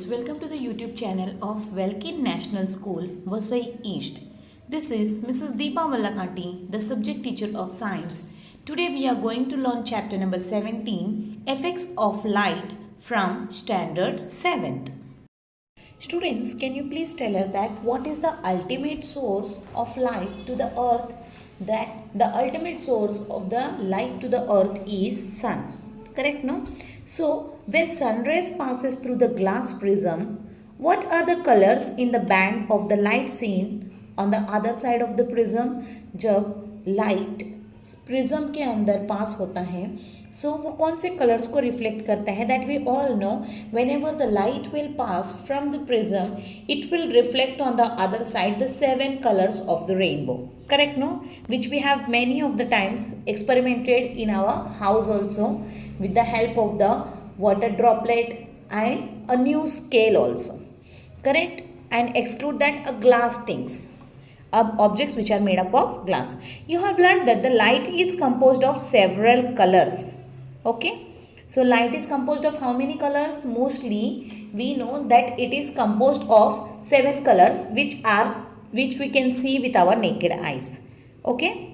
students, welcome to the YouTube channel of Welkin National School, Vasai East. This is Mrs. Deepa Vallakanti, the subject teacher of science. Today we are going to learn chapter number 17, Effects of Light from Standard 7th. Students, can you please tell us that what is the ultimate source of light to the earth? That the ultimate source of the light to the earth is sun. Correct, no? So, when sun rays passes through the glass prism, what are the colors in the band of the light seen on the other side of the prism? जब light prism के अंदर पास होता है, so वो कौन से colors को reflect करता है? That we all know, whenever the light will pass from the prism, it will reflect on the other side the 7 colors of the rainbow. Correct, no? Which we have many of the times experimented in our house also, with the help of the water droplet and a new scale also. Correct? And exclude that glass things, objects which are made up of glass. You have learned that the light is composed of several colors. Okay? So light is composed of how many colors? Mostly we know that it is composed of 7 colors which we can see with our naked eyes. Okay?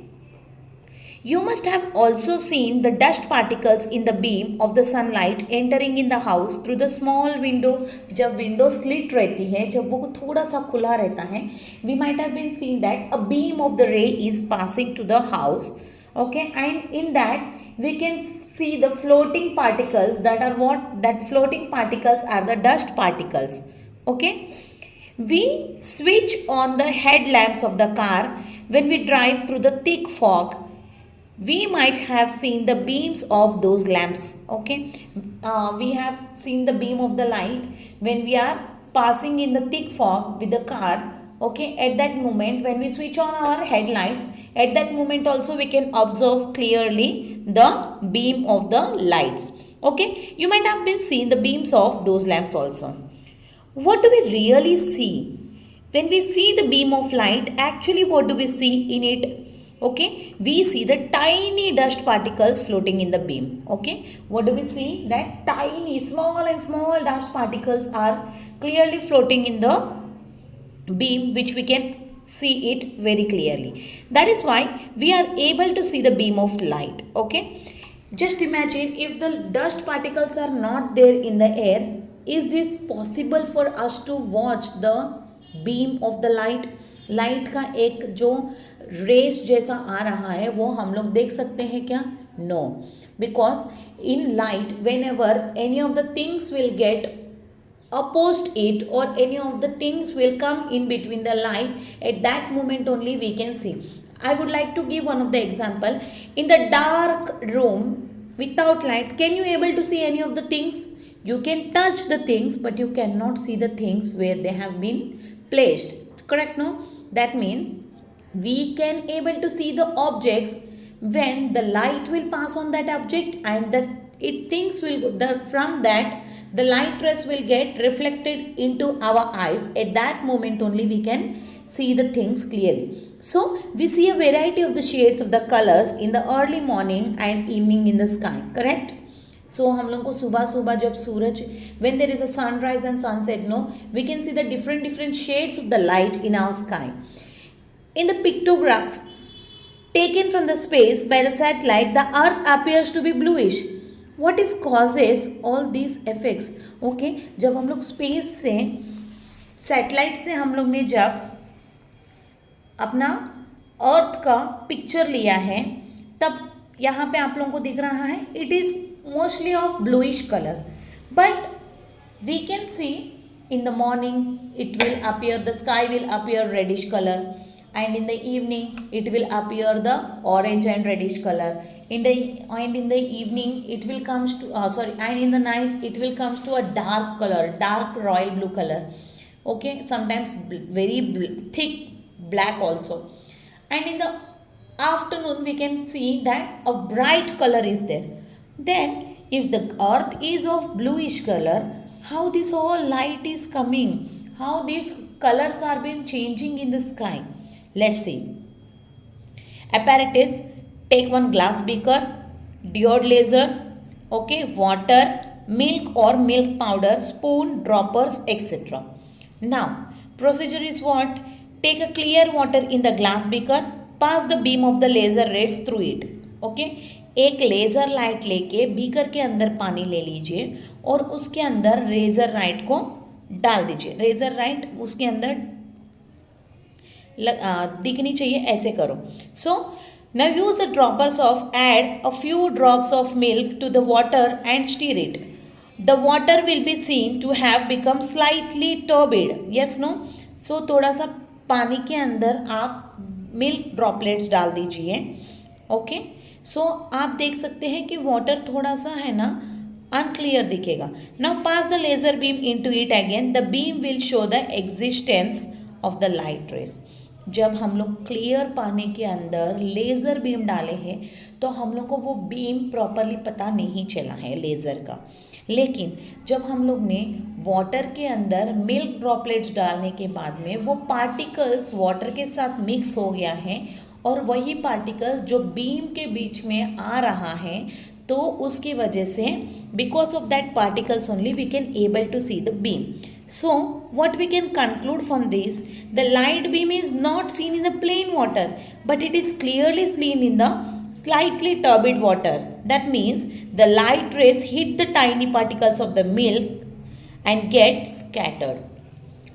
You must have also seen the dust particles in the beam of the sunlight entering in the house through the small window. जब window slit रहती है, जब वो थोड़ा सा खुला रहता है, we might have been seen that a beam of the ray is passing to the house. Okay, and in that we can see the floating particles. That are what? That floating particles are the dust particles. Okay, we switch on the headlamps of the car when we drive through the thick fog. We might have seen the beams of those lamps. Okay, we have seen the beam of the light when we are passing in the thick fog with the car. Okay, at that moment when we switch on our headlights, at that moment also we can observe clearly the beam of the lights. Okay, you might have been seeing the beams of those lamps also. What do we really see? When we see the beam of light, actually what do we see in it? Okay, we see the tiny dust particles floating in the beam. Okay, what do we see? That tiny, small and small dust particles are clearly floating in the beam, which we can see it very clearly. That is why we are able to see the beam of light. Okay, just imagine if the dust particles are not there in the air, is this possible for us to watch the beam of the light? Light का एक जो race जैसा आ रहा है वो हम लोग देख सकते हैं क्या? No, because in light whenever any of the things will get opposed it or any of the things will come in between the light, at that moment only we can see. I would like to give one of the example. In the dark room without light, can you able to see any of the things? You can touch the things but you cannot see the things where they have been placed. Correct, no? That means we can able to see the objects when the light will pass on that object, and from that the light rays will get reflected into our eyes. At that moment only we can see the things clearly. So we see a variety of the shades of the colors in the early morning and evening in the sky. Correct? So हम लोग को सुबह सुबह जब सूरज, when there is a sunrise and sunset, no, we can see the different shades of the light in our sky. In the pictograph taken from the space by the satellite, the earth appears to be bluish. What is causes all these effects? Okay, जब हम लोग space से, satellite से हम लोग ने जब अपना अर्थ का पिक्चर लिया है, तब यहाँ पे आप लोगों को दिख रहा है it is mostly of bluish color, but we can see in the morning it will appear, the sky will appear reddish color, and in the evening it will appear the orange and reddish color. In the evening it will comes to and in the night it will comes to a dark color, dark royal blue color. Okay, sometimes very thick black also, and in the afternoon we can see that a bright color is there. Then if the earth is of bluish color, how this all light is coming, how these colors are been changing in the sky? Let's see. Apparatus, take one glass beaker, diode laser, okay, water, milk or milk powder, spoon, droppers, etc. Now, procedure is what? Take a clear water in the glass beaker, pass the beam of the laser rays through it. Okay? एक laser light लेके beaker के अंदर पानी ले लीजिए और उसके अंदर रेजर लाइट को डाल दीजिए. रेजर लाइट उसके अंदर दिखनी चाहिए, ऐसे करो. सो now use the droppers of add a few drops of milk to the water and stir it. The water will be seen to have become slightly turbid. Yes, no? So थोड़ा सा पानी के अंदर आप मिल्क ड्रॉपलेट्स डाल दीजिए. Okay, सो आप देख सकते हैं कि वाटर थोड़ा सा है ना अनक्लियर दिखेगा. Now pass the laser beam into it again. The beam will show the existence of the light rays. जब हम लोग क्लियर पानी के अंदर लेज़र बीम डाले हैं तो हम लोग को वो बीम प्रॉपरली पता नहीं चला है लेज़र का. लेकिन जब हम लोग ने वाटर के अंदर मिल्क ड्रॉपलेट्स डालने के बाद में वो पार्टिकल्स वाटर के साथ मिक्स हो गया है और वही पार्टिकल्स जो बीम के बीच में आ रहा है, तो उसकी वजह से because of that particles only we can able to see the beam. So, what we can conclude from this, the light beam is not seen in the plain water, but it is clearly seen in the slightly turbid water. That means the light rays hit the tiny particles of the milk and get scattered.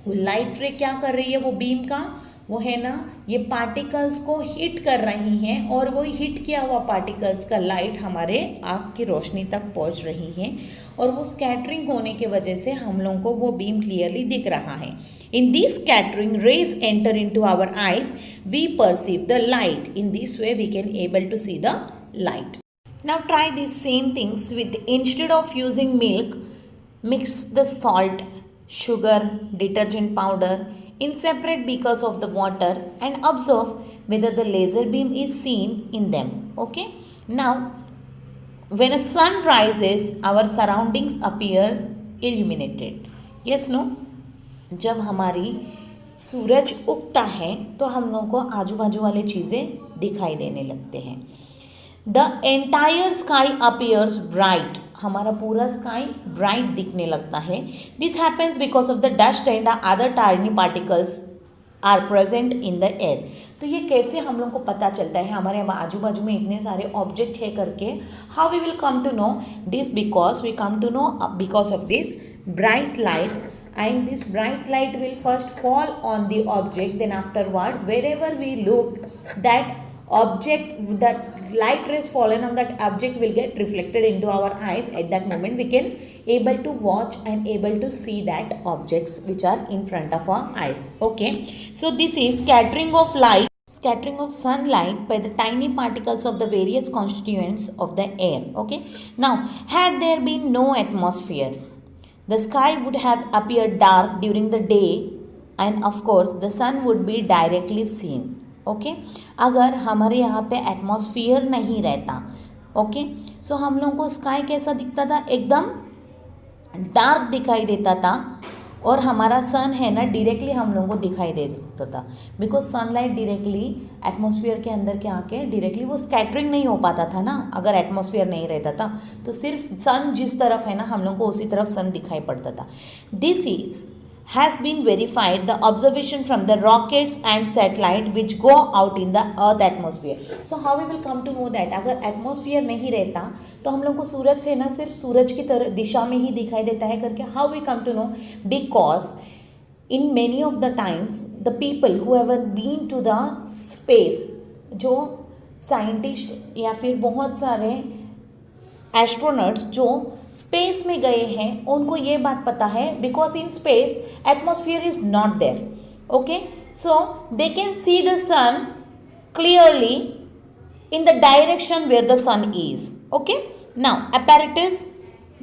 वो light रे क्या कर रही है, वो beam का वो है ना, ये पार्टिकल्स को हिट कर रही हैं और वो हिट किया हुआ पार्टिकल्स का लाइट हमारे आँख की रोशनी तक पहुंच रही है और वो स्कैटरिंग होने की वजह से हम लोगों को वो बीम क्लियरली दिख रहा है. In this scattering rays enter into our eyes, we perceive the light. In this way we can able to see the light. Now try this same things with, instead of using milk, mix the salt, sugar, detergent powder in separate beakers of the water and observe whether the laser beam is seen in them. Okay. Now, when a sun rises, our surroundings appear illuminated. Yes, no? जब हमारी सूरज उगता है तो हम लोगों को आजू बाजू वाली चीज़ें दिखाई देने लगते हैं. The entire sky appears bright. हमारा पूरा स्काई ब्राइट दिखने लगता है. This happens because of the dust and the other tiny particles are present in the air. तो ये कैसे हम लोग को पता चलता है हमारे आजू बाजू में इतने सारे ऑब्जेक्ट है करके? How we will come to know this? Because we come to know because of this bright light, and this bright light will first fall on the object, then afterward wherever we look, that object, that light rays fallen on that object will get reflected into our eyes. At that moment we can able to watch and able to see that objects which are in front of our eyes. Okay, so this is scattering of light, scattering of sunlight by the tiny particles of the various constituents of the air. Okay, now had there been no atmosphere, the sky would have appeared dark during the day and of course the sun would be directly seen. Okay, अगर हमारे यहाँ पे atmosphere नहीं रहता, okay, सो हम लोगों को sky कैसा दिखता था? एकदम डार्क दिखाई देता था और हमारा सन है ना डायरेक्टली हम लोगों को दिखाई दे सकता था. बिकॉज सनलाइट डायरेक्टली एटमॉस्फेयर के अंदर के आके डायरेक्टली वो स्कैटरिंग नहीं हो पाता था ना. अगर एटमॉस्फेयर नहीं रहता था तो सिर्फ सन जिस तरफ है ना हम लोग को उसी तरफ सन दिखाई पड़ता था. This is has been verified the observation from the rockets and satellite which go out in the earth atmosphere. So how we will come to know that अगर एटमॉस्फेयर नहीं रहता तो हम लोग को सूरज है ना सिर्फ सूरज की तरह दिशा में ही दिखाई देता है करके? how we come to know? Because in many of the times the people who have been to the space, जो साइंटिस्ट या फिर बहुत सारे एस्ट्रोनॉट्स जो स्पेस में गए हैं उनको ये बात पता है, because in space atmosphere is not there. Okay, so they can see the sun clearly in the direction where the sun is. Okay, now apparatus,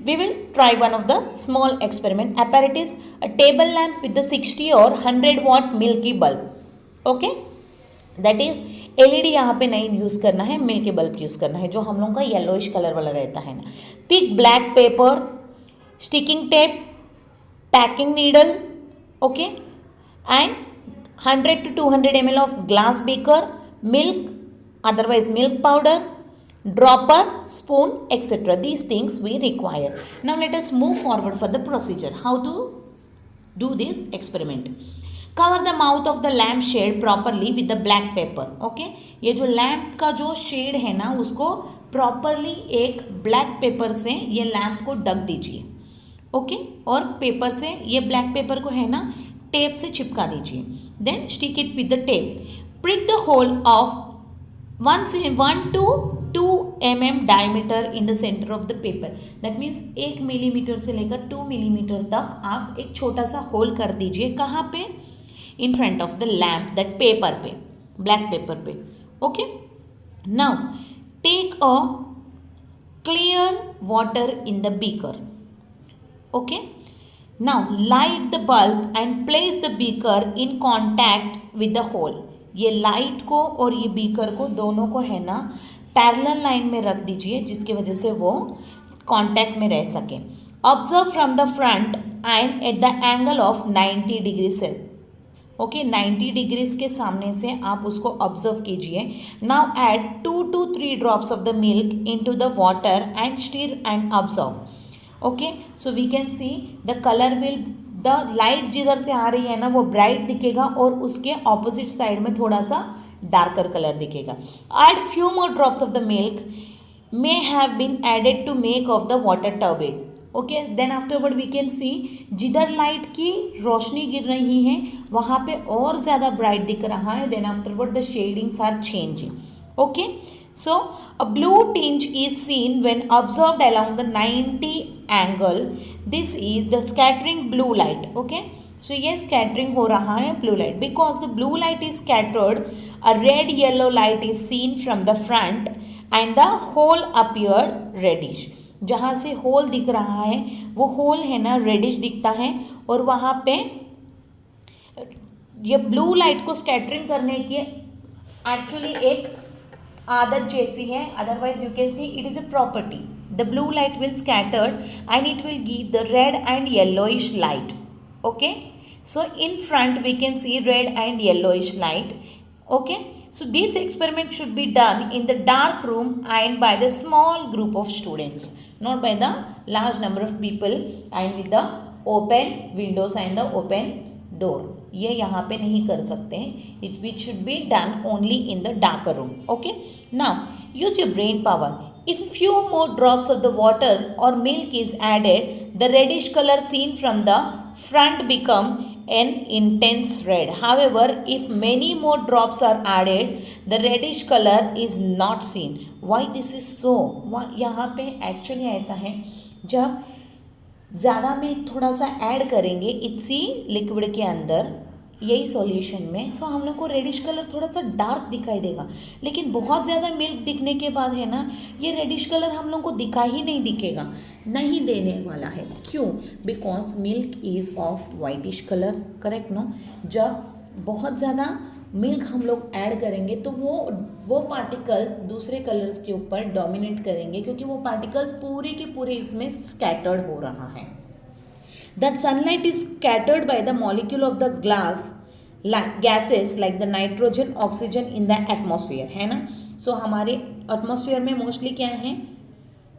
we will try one of the small experiment. Apparatus, a table lamp with the 60 or 100 watt milky bulb. Okay, that is LED यहाँ पे नहीं use करना है, milky bulb use करना है जो हम लोगों का येलोइश कलर वाला रहता है ना. Thick black pepper, sticking tape, packing needle, okay, and 100 to 200 ml of glass baker, milk otherwise milk powder, dropper, spoon, etc. These things we require. Now let us move forward for the procedure. How to do this experiment. Cover the mouth of the lamp shade properly with the black paper. Okay, ये जो lamp का जो shade है ना उसको properly एक black pepper से ये लैम्प को ढक दीजिए. ओके, और पेपर से ये ब्लैक पेपर को है ना टेप से चिपका दीजिए. Then stick it with the tape. Prick the hole of 1 to 2 mm diameter in the centre of the paper. That means 1 millimetre से लेकर 2 मिलीमीटर तक आप एक छोटा सा होल कर दीजिए. कहाँ पे? In front of the lamp, that paper पे, ब्लैक पेपर पे. Okay, now take a clear water in the beaker. Okay, now light the bulb and place the beaker in contact with the hole. ये light को और ये beaker को दोनों को है ना पैरेलल लाइन में रख दीजिए जिसकी वजह से वो कांटेक्ट में रह सके. Observe from the front and at the angle of 90 degree से. ओके, 90 डिग्रीज के सामने से आप उसको ऑब्जर्व कीजिए. Now add 2 to 3 drops of the milk into the water and stir and observe. Okay, so we can see the colour will, the light जिधर से आ रही है ना वो ब्राइट दिखेगा और उसके ऑपोजिट साइड में थोड़ा सा डार्कर कलर दिखेगा. Add few more drops of the milk may have been added to make of the water turbid. Okay, then afterward we can see जिधर लाइट की रोशनी गिर रही है वहाँ पे और ज़्यादा ब्राइट दिख रहा है. Then afterward the shadings are changing. Okay, so a blue tinge is seen when observed along the 90 angle. This is the scattering blue light. Okay, so ये scattering हो रहा है blue light. Because the blue light is scattered, a red yellow light is seen from the front and the hole appeared reddish. जहाँ से whole दिख रहा है वो होल है ना रेडिश दिखता है और वहाँ पे ये ब्लू लाइट को स्कैटरिंग करने की एक्चुअली एक आदत जैसी है. Otherwise you can see it is a property. The blue light will scattered and it will give the red and yellowish light. Okay, so in front we can see red and yellowish light. Okay, so this experiment should be done in the dark room and by the small group of students, not by the large number of people and with the open windows and the open door. ये यहाँ पे नहीं कर सकते हैं. It which should be done only in the darker room. Okay, now use your brain power. If a few more drops of the water or milk is added, the reddish color seen from the front become an intense red. However, if many more drops are added, the reddish color is not seen. Why this is so? यहाँ पे actually ऐसा है, जब ज़्यादा milk थोड़ा सा add करेंगे इसी लिक्विड के अंदर यही सॉल्यूशन में, सो हम लोग को रेडिश कलर थोड़ा सा डार्क दिखाई देगा. लेकिन बहुत ज़्यादा मिल्क दिखने के बाद है ना ये रेडिश कलर हम लोग को दिखा ही नहीं दिखेगा, नहीं देने वाला है. क्यों? Because milk is of whitish colour. Correct no? जब बहुत ज़्यादा मिल्क हम लोग ऐड करेंगे तो वो पार्टिकल दूसरे कलर्स के ऊपर डोमिनेट करेंगे क्योंकि वो पार्टिकल्स पूरे के पूरे इसमें स्कैटर्ड हो रहा है. That sunlight is scattered by the molecule of the gases like the nitrogen, oxygen in the atmosphere. है ना? So हमारे एटमॉस्फेयर में मोस्टली क्या है?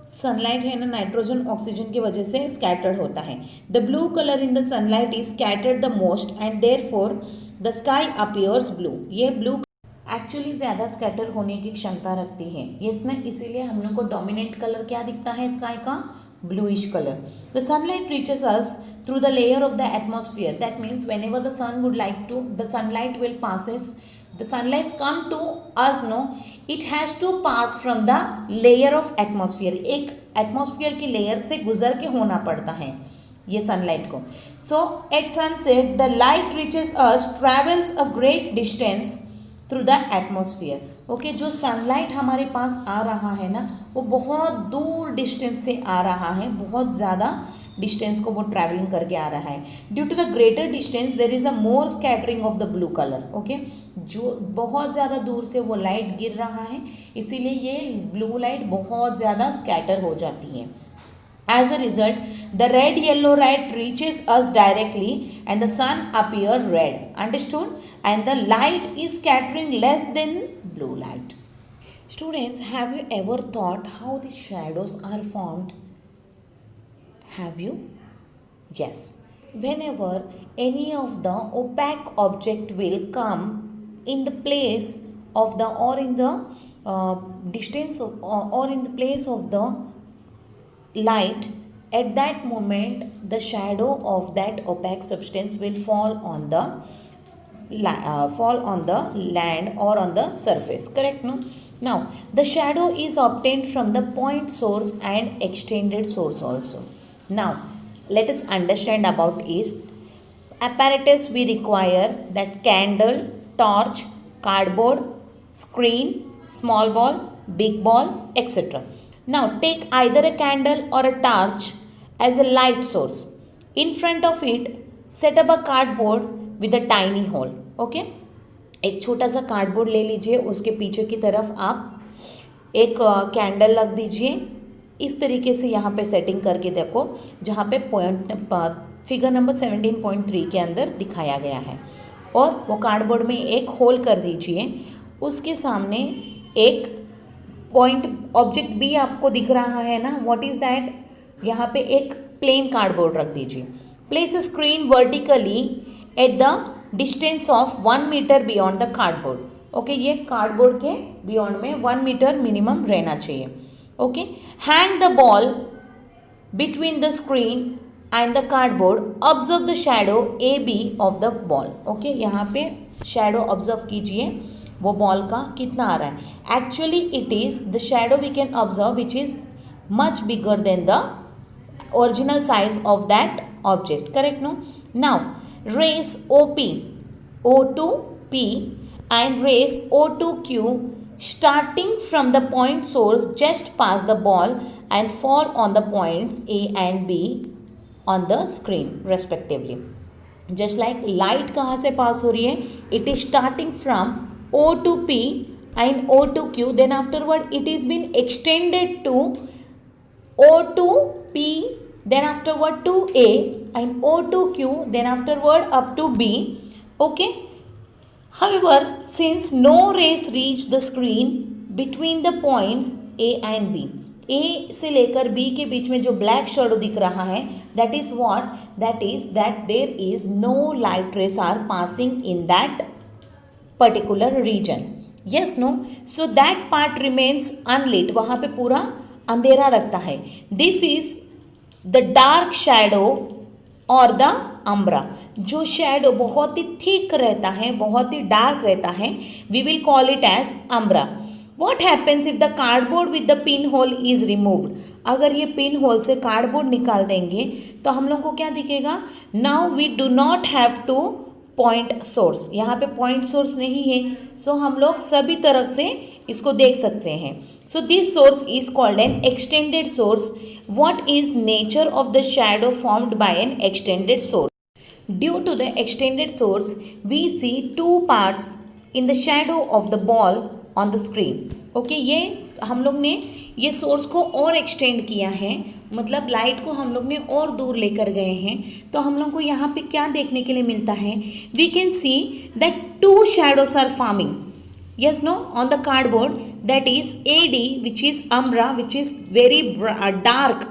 सनलाइट है ना, नाइट्रोजन ऑक्सीजन की वजह से स्कैटर्ड होता है. The blue colour in the sunlight is scattered the most and therefore the sky appears blue. ये ब्लू एक्चुअली ज़्यादा स्कैटर होने की क्षमता रखती है. इसमें इसीलिए हम लोग को डोमिनेंट कलर क्या दिखता है स्काई का? bluish color. The sunlight reaches us through the layer of the atmosphere. That means whenever the sun would like to, the sunlight will passes, the sunlight come to us, no, it has to pass from the layer of atmosphere. एक atmosphere की layer से गुजर के होना पड़ता है ये sunlight को. So at sunset the light reaches us, travels a great distance through the atmosphere. Okay, जो सनलाइट हमारे पास आ रहा है ना वो बहुत दूर डिस्टेंस से आ रहा है, बहुत ज़्यादा डिस्टेंस को वो ट्रैवलिंग करके आ रहा है. Due to the greater distance there is a more scattering of the blue colour. Okay, जो बहुत ज़्यादा दूर से वो लाइट गिर रहा है इसीलिए ये ब्लू लाइट बहुत ज़्यादा स्कैटर हो जाती है. As a result, the red yellow light reaches us directly and the sun appears red. Understood? And the light is scattering less than blue light. Students, have you ever thought how the shadows are formed? Have you? Yes. Whenever any of the opaque object will come in the place of the or in the distance of, or in the place of the light, at that moment the shadow of that opaque substance will fall on the land or on the surface. Correct? No. Now the shadow is obtained from the point source and extended source also. Now let us understand about is apparatus we require, that candle, torch, cardboard, screen, small ball, big ball, etc. Now take either a candle or a torch as a light source. In front of it set up a cardboard with a tiny hole. Okay, एक छोटा सा cardboard ले लीजिए, उसके पीछे की तरफ आप एक कैंडल रख दीजिए। इस तरीके से यहाँ पे सेटिंग करके देखो, जहाँ पे पॉइंट फिगर नंबर 17.3 के अंदर दिखाया गया है, और वो कार्डबोर्ड में एक होल कर दीजिए। उसके सामने एक पॉइंट ऑब्जेक्ट भी आपको दिख रहा है ना, व्हाट इज़ दैट, यहाँ पे एक प्लेन कार्डबोर्ड रख दीजिए। Place a screen vertically at the distance of 1 metre beyond the cardboard. Okay, ये कार्डबोर्ड के बियॉन्ड में 1 मीटर मिनिमम रहना चाहिए। Okay, hang the ball between the screen and the cardboard, observe the shadow A B of the ball. Okay, यहाँ पे shadow observe कीजिए, वो ball का कितना आ रहा है। Actually it is the shadow we can observe which is much bigger than the original size of that object. Correct? No. Now rays OP, O to P and rays O to Q starting from the point source just pass the ball and fall on the points A and B on the screen respectively. Just like light कहाँ से पास हो रही है, it is starting from O to P and O to Q, then afterward it is been extended to O to P, then afterward to A, and O to Q, then afterward up to B. Okay. However, since no rays reach the screen between the points A and B, A से लेकर B के बीच में जो black shadow दिख रहा है, that is what? That is that there is no light rays are passing in that particular region. Yes, no? So that part remains unlit. वहाँ पे पूरा अंधेरा रखता है। This is the dark shadow और द अम्ब्रा। जो shadow बहुत ही thick रहता है, बहुत ही डार्क रहता है, we will call it as umbra. What happens if the cardboard with the pin hole is removed. अगर ये पिन होल से कार्डबोर्ड निकाल देंगे तो हम लोग को क्या दिखेगा। Now we do not have two point source, यहाँ पे पॉइंट सोर्स नहीं है, सो हम लोग सभी तरह से इसको देख सकते हैं। So this source is called an extended source. What is nature of the shadow formed by an extended source. Due to the extended source we see 2 parts in the shadow of the ball on the screen. Okay, ये हम लोग ने ये source को और extend किया है, मतलब लाइट को हम लोग ने और दूर लेकर गए हैं। तो हम लोग को यहाँ पे क्या देखने के लिए मिलता है, we can see that 2 shadows are forming, yes, no, on the cardboard, that is AD which is umbra which is very dark,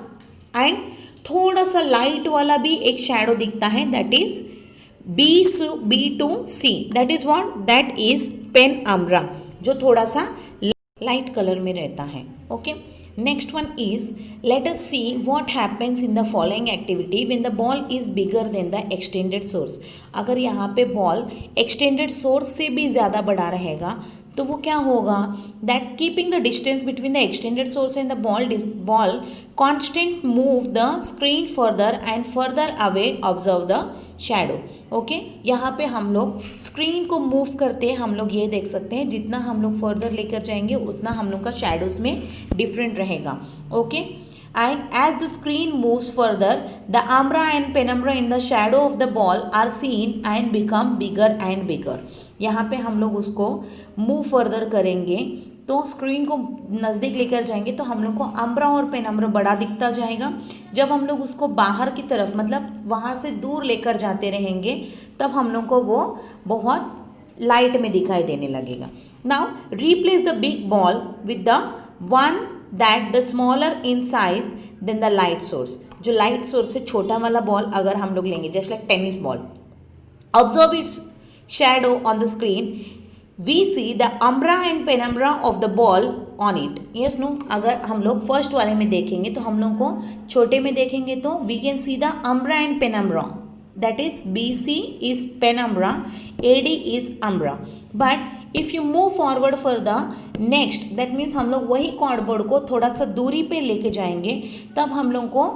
and थोड़ा सा लाइट वाला भी एक शैडो दिखता है, that is B to C, that is what, that is pen umbra, जो थोड़ा सा लाइट कलर में रहता है। Okay, next one is let us see what happens in the following activity when the ball is bigger than the extended source. अगर यहाँ पे ball extended source से भी ज़्यादा बड़ा रहेगा तो वो क्या होगा, that keeping the distance between the extended source and the ball constant move the screen further and further away observe the shadow. Okay, यहाँ पे हम लोग स्क्रीन को मूव करते हम लोग ये देख सकते हैं, जितना हम लोग फर्दर लेकर जाएंगे उतना हम लोग का शैडोज में डिफरेंट रहेगा। Okay, and as the screen moves further the umbra and penumbra in the shadow of the ball are seen and become bigger and bigger। यहाँ पे हम लोग उसको मूव फर्दर करेंगे तो स्क्रीन को नज़दीक लेकर जाएंगे तो हम लोग को अम्ब्रा और पेनम्ब्रा बड़ा दिखता जाएगा। जब हम लोग उसको बाहर की तरफ मतलब वहाँ से दूर लेकर जाते रहेंगे तब हम लोग को वो बहुत लाइट में दिखाई देने लगेगा. Now replace the big ball with the one that the smaller in size than the light source. जो लाइट सोर्स से छोटा वाला बॉल अगर हम लोग लेंगे, just like tennis ball, observe its shadow on the screen, we see the umbra and penumbra of the ball on it. Yes, no, अगर हम लोग फर्स्ट वाले में देखेंगे तो हम लोग को छोटे में देखेंगे तो we can see the umbra and penumbra, that is BC is penumbra, AD is umbra. But if you move forward for the next, that means हम लोग वही कार्डबोर्ड को थोड़ा सा दूरी पे लेके जाएंगे, तब हम लोग को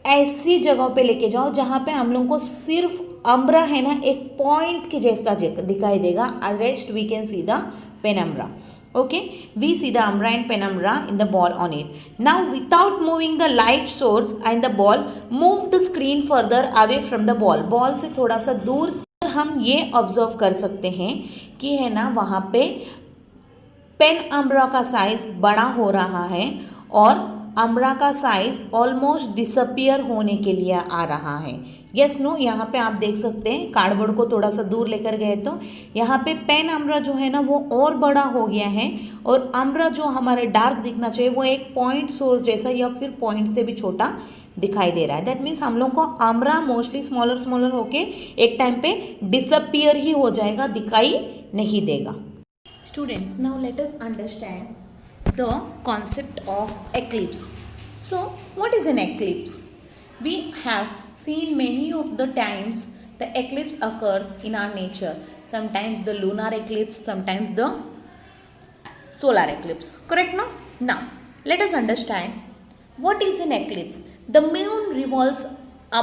ऐसी जगह पे लेके जाओ जहाँ पे हम लोग को सिर्फ अम्ब्रा है ना एक पॉइंट के जैसा दिखाई देगा. Rest we can see the penumbra. Okay, we see the umbra and penumbra in the ball on it. Now without moving the light source and the ball, move the screen further away from the ball. Ball से थोड़ा सा दूर हम ये observe कर सकते हैं कि है ना वहाँ पे पेन अम्ब्रा का साइज बड़ा हो रहा है और अम्ब्रा का साइज ऑलमोस्ट डिसअपियर होने के लिए आ रहा है. यस नो, यहाँ पे आप देख सकते हैं कार्डबोर्ड को थोड़ा सा दूर लेकर गए तो यहाँ पे पेन अम्ब्रा जो है ना वो और बड़ा हो गया है और अम्ब्रा जो हमारे डार्क दिखना चाहिए वो एक पॉइंट सोर्स जैसा या फिर पॉइंट से भी छोटा दिखाई दे रहा है. दैट मीन्स हम लोग को अम्ब्रा मोस्टली स्मॉलर होके एक टाइम पे डिसअपियर ही हो जाएगा, दिखाई नहीं देगा. Students, now let us understand the concept of eclipse. So what is an eclipse? We have seen many of the times the eclipse occurs in our nature. Sometimes the lunar eclipse, sometimes the solar eclipse. Correct, no? Now let us understand what is an eclipse. The moon revolves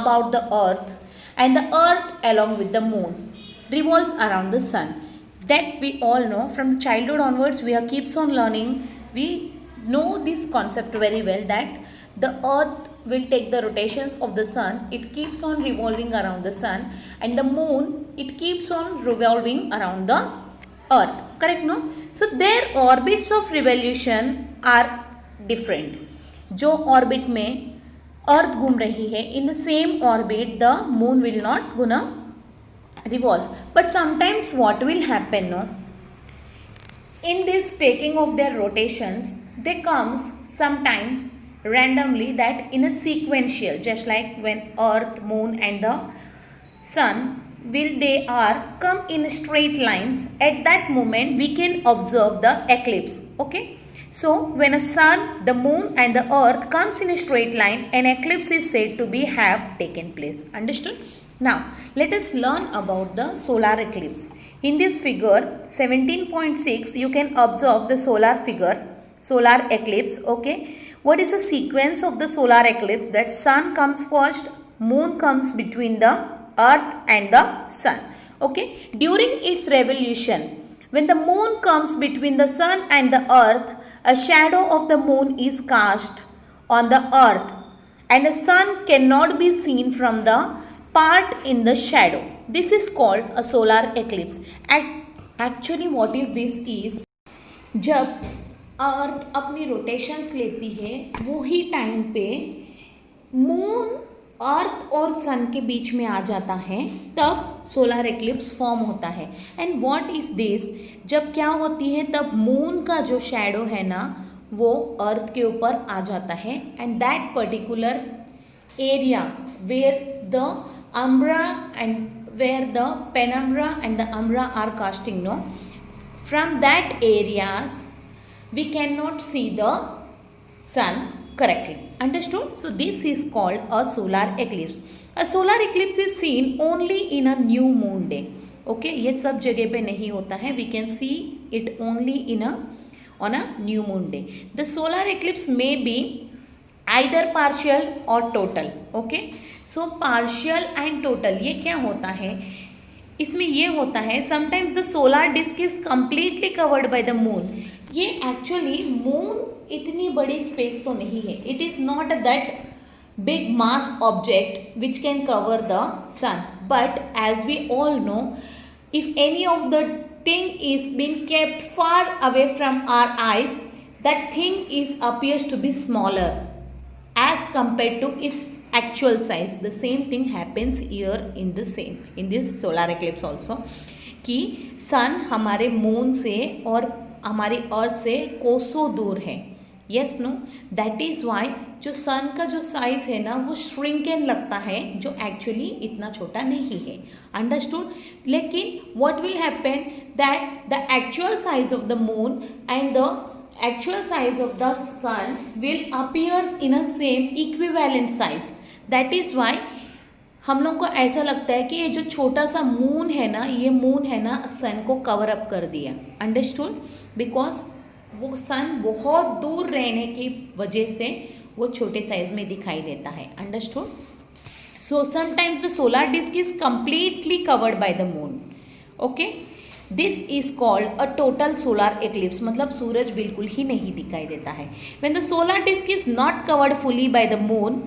about the earth and the earth along with the moon revolves around the sun. That we all know from childhood onwards. We are keeps on learning. We know this concept very well that the earth will take the rotations of the sun, it keeps on revolving around the sun, and the moon, it keeps on revolving around the earth. Correct, no? So their orbits of revolution are different. जो orbit में earth घूम रही है, in the same orbit the moon will not gonna revolve. But sometimes what will happen, no? In this taking of their rotations, they comes sometimes randomly, that in a sequential, just like when earth, moon and the sun they are come in straight lines. At that moment we can observe the eclipse. Okay, so when a sun, the moon and the earth comes in a straight line, an eclipse is said to be have taken place. Understood? Now let us learn about the solar eclipse. In this figure 17.6 you can observe the solar eclipse. Okay, what is the sequence of the solar eclipse? That sun comes first, moon comes between the earth and the sun. Okay, during its revolution, when the moon comes between the sun and the earth, a shadow of the moon is cast on the earth and the sun cannot be seen from the part in the shadow. This is called a solar eclipse. Actually what is this is, जब अर्थ अपनी rotations लेती है वो ही time पे moon earth और सन के बीच में आ जाता है, तब सोलर एक्लिप्स फॉर्म होता है. एंड व्हाट इज दिस, जब क्या होती है तब मून का जो शैडो है ना वो अर्थ के ऊपर आ जाता है. And that particular area where the umbra and where the penumbra and the umbra are casting, no, from that areas we cannot see the sun correctly. Understood? So this is called a solar eclipse. A solar eclipse is seen only in a new moon day. Okay, ये सब जगह पे नहीं होता है. We can see it only on a new moon day. The solar eclipse may be either partial or total. Okay, so partial and total ये क्या होता है, इसमें ये होता है sometimes the solar disc is completely covered by the moon. ये actually moon इतनी बड़ी स्पेस तो नहीं है, it is not that big mass object which can cover the sun. But as we all know, if any of the thing is been kept far away from our eyes, that thing is appears to be smaller as compared to its actual size. The same thing happens here in this solar eclipse also. कि सन हमारे moon से और हमारी अर्थ से कोसों दूर है। Yes no, that is why जो सन का जो साइज है ना वो श्रिंकन लगता है, जो एक्चुअली इतना छोटा नहीं है। अंडरस्टूड? लेकिन what will happen that the actual size of the moon and the actual size of the sun will appears in a same equivalent size. That is why हम लोग को ऐसा लगता है कि ये जो छोटा सा मून है ना, ये मून है ना सन को कवर अप कर दिया। अंडरस्टूड? बिकॉज वो सन बहुत दूर रहने की वजह से वो छोटे साइज में दिखाई देता है। Understood? So sometimes the solar disc is completely covered by the moon. Okay, this is called a total solar eclipse, मतलब सूरज बिल्कुल ही नहीं दिखाई देता है। When the solar disc is not covered fully by the moon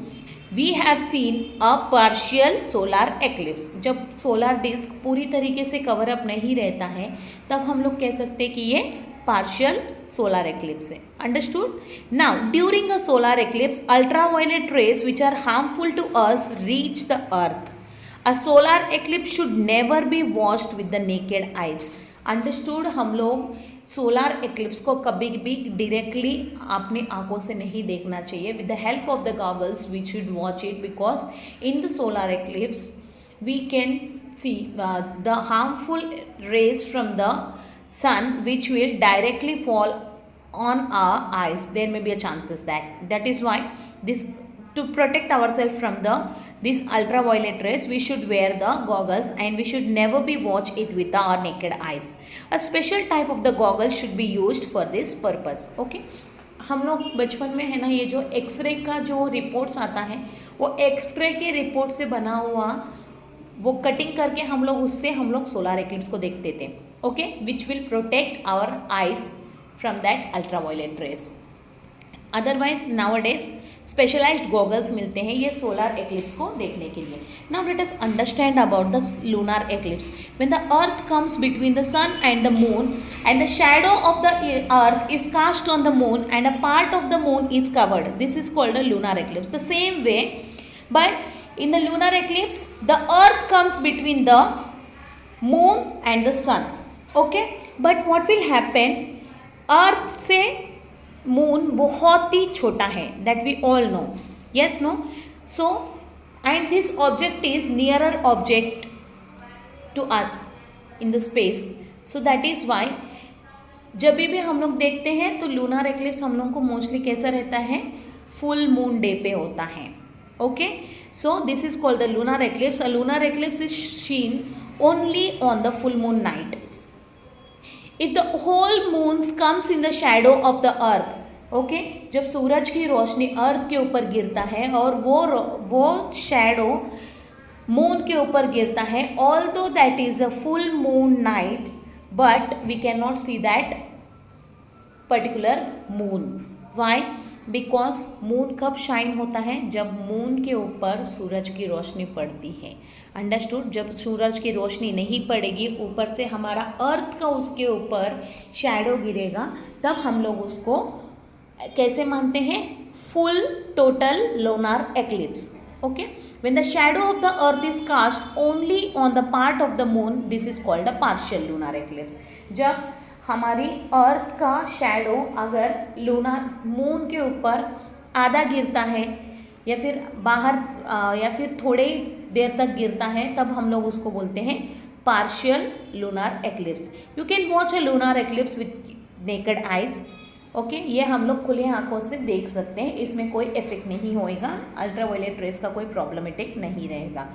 we have seen a partial solar eclipse. जब solar disc पूरी तरीके से कवर अप नहीं रहता है तब हम लोग कह सकते हैं कि ये पार्शियल सोलर एक्लिप्स है। Understood? Now during a solar eclipse ultraviolet rays which are harmful to us reach the earth. A solar eclipse should never be watched with the naked eyes. Understood? हम लोग solar eclipse को कभी भी directly अपनी आंखों से नहीं देखना चाहिए। With the help of the goggles we should watch it, because in the solar eclipse we can see the harmful rays from the sun which will directly fall on our eyes. There may be a chances that is why this, to protect ourselves from this ultraviolet rays, we should wear the goggles and we should never be watch it with our naked eyes. A special type of the goggles should be used for this purpose. Okay, हम लोग बचपन में है ना, ये जो x ray का जो रिपोर्ट्स आता है वो एक्सरे के रिपोर्ट से बना हुआ वो कटिंग करके हम लोग उससे हम लोग सोलर एक्लिप्स को देखते थे। Okay, which will protect our eyes from that ultraviolet rays. Otherwise nowadays specialised goggles मिलते हैं ये सोलर एक्लिप्स को देखने के लिए। Now let us understand about the lunar eclipse. When the earth comes between the sun and the moon and the shadow of the earth is cast on the moon and a part of the moon is covered, this is called a lunar eclipse. The same way, but in the lunar eclipse the earth comes between the moon and the sun. Okay, but what will happen, earth से moon बहुत ही छोटा है, that we all know. Yes, no? So and this object is nearer object to us in the space, so that is why जब भी हम लोग देखते हैं तो लूनर एक्लिप्स हम लोग को मोस्टली कैसा रहता है, फुल मून डे पे होता है। Okay, so this is called the lunar eclipse. A lunar eclipse is seen only on the full moon night. If the whole moon comes in the shadow of the earth, okay, जब सूरज की रोशनी अर्थ के ऊपर गिरता है और वो shadow moon के ऊपर गिरता है, although that is a full moon night, but we cannot see that particular moon. Why? Because moon कब शाइन होता है, जब मून के ऊपर सूरज की रोशनी पड़ती है। अंडरस्टूड? जब सूरज की रोशनी नहीं पड़ेगी, ऊपर से हमारा अर्थ का उसके ऊपर शैडो गिरेगा, तब हम लोग उसको कैसे मानते हैं, full total lunar eclipse. Okay, when the shadow of the earth is cast only on the part of the moon, this is called a partial lunar eclipse. जब हमारी अर्थ का शैडो अगर लूनर मून के ऊपर आधा गिरता है या फिर बाहर या फिर थोड़े देर तक गिरता है, तब हम लोग उसको बोलते हैं partial lunar eclipse. You can watch a lunar eclipse with naked eyes. Okay, ये हम लोग खुले आंखों से देख सकते हैं, इसमें कोई इफेक्ट नहीं होएगा, अल्ट्रावायलेट रेस का कोई प्रॉब्लमेटिक नहीं रहेगा।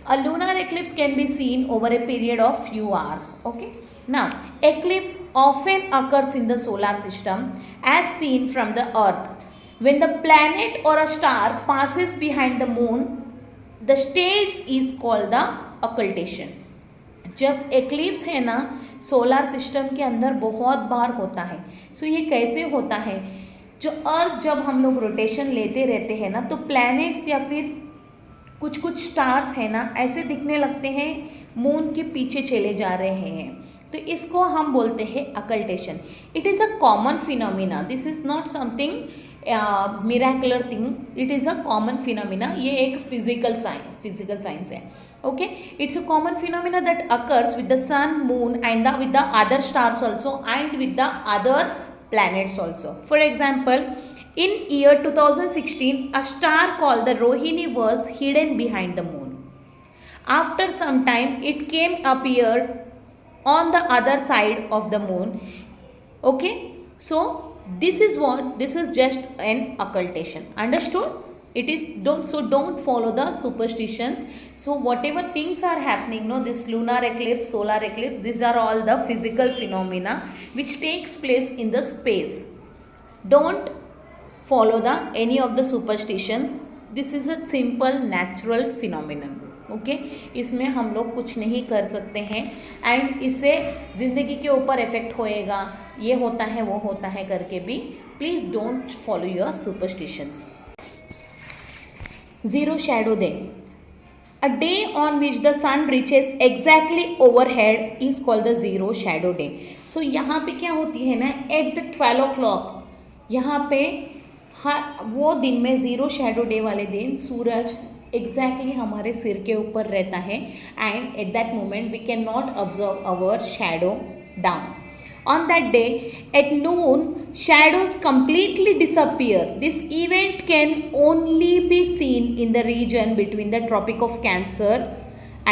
अ lunar eclipse can be seen over a period of few hours. Okay, now eclipse often occurs in the solar system as seen from the earth when the planet or a star passes behind the moon. The stage is called the occultation. जब eclipse है ना solar system के अंदर बहुत बार होता है। सो ये कैसे होता है, जो अर्थ जब हम लोग रोटेशन लेते रहते हैं ना, तो प्लैनेट्स या फिर कुछ कुछ स्टार्स है ना ऐसे दिखने लगते हैं, मून के पीछे चले जा रहे हैं, तो इसको हम बोलते हैं occultation. It is a common phenomena, this is not something miraculous thing, it is a common phenomena. ये एक फिजिकल साइंस है। Okay, it's a common phenomena that occurs with the sun, moon and with the other stars also, and with the other planets also. For example, in year 2016, a star called the Rohini was hidden behind the moon. After some time, it came appeared on the other side of the moon. Okay, so this is just an occultation. Understood? It is don't follow the superstitions. So whatever things are happening, no, this lunar eclipse, solar eclipse, these are all the physical phenomena which takes place in the space. Don't follow the any of the superstitions. This is a simple natural phenomenon. Okay इसमें हम लोग कुछ नहीं कर सकते हैं, and इससे ज़िंदगी के ऊपर इफेक्ट होएगा, ये होता है वो होता है करके भी please don't follow your superstitions. Zero shadow day. A day on which the sun reaches exactly overhead is called the zero shadow day. So यहाँ पे क्या होती है ना, at the 12 o'clock यहाँ पे वो दिन में ज़ीरो शेडो डे वाले दिन सूरज एग्जैक्टली हमारे सिर के ऊपर रहता है, and at that moment we can not observe our shadow down. On that day at noon, shadows completely disappear. This event can only be seen in the region between the Tropic of Cancer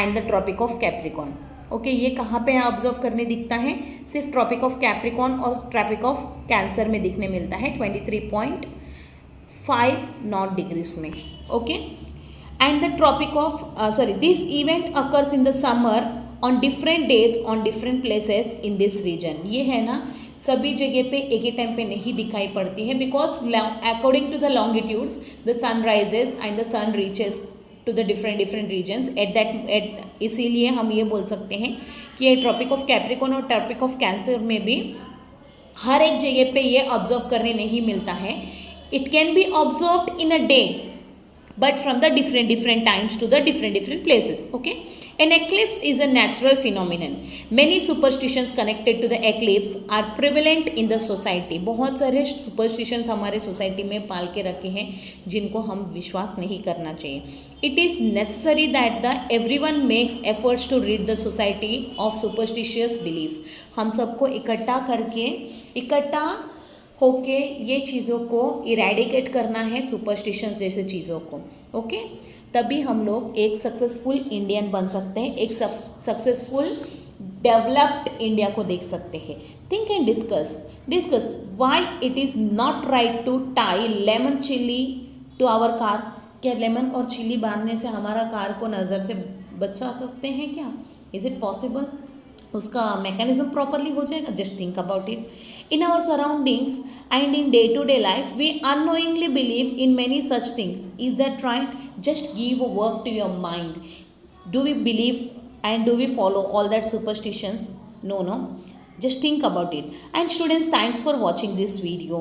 and the Tropic of Capricorn. Okay ये कहाँ पे observe करने दिखता है? सिर्फ tropic of Capricorn और tropic of cancer में दिखने मिलता है 23.5 नॉट डिग्रीज में. Okay and the tropic of this event occurs in the summer on different days on different places in this region. ये है ना सभी जगह पे एक ही टाइम पे नहीं दिखाई पड़ती है, because according to the longitudes the sun rises and the sun reaches to the different regions at इसीलिए हम ये बोल सकते हैं कि ये ट्रॉपिक ऑफ कैप्रिकॉन और ट्रॉपिक ऑफ कैंसर में भी हर एक जगह पे ये ऑब्जर्व करने नहीं मिलता है. It can be observed in a day but from the different times to the different places. Okay, an eclipse is a natural phenomenon. Many superstitions connected to the eclipse are prevalent in the society. बहुत सारे superstitions हमारे society में पाल के रखे हैं जिनको हम विश्वास नहीं करना चाहिए. It is necessary that the everyone makes efforts to rid the society of superstitious beliefs. हम सबको इकट्ठा होके ये चीज़ों को इरेडिकेट करना है, सुपरस्टिशंस जैसे चीज़ों को. ओके तभी हम लोग एक सक्सेसफुल इंडियन बन सकते हैं, एक सक्सेसफुल डेवलप्ड इंडिया को देख सकते हैं. Think and discuss why it is not right to tie lemon chilli to our car. क्या लेमन और चिली बांधने से हमारा कार को नज़र से बचा सकते हैं क्या? Is it possible? उसका मैकेनिज्म प्रॉपरली हो जाएगा? Just think about it. In our surroundings and in day-to-day life, we unknowingly believe in many such things. Is that right? Just give a work to your mind. Do we believe and do we follow all that superstitions? No. Just think about it. And students, thanks for watching this video.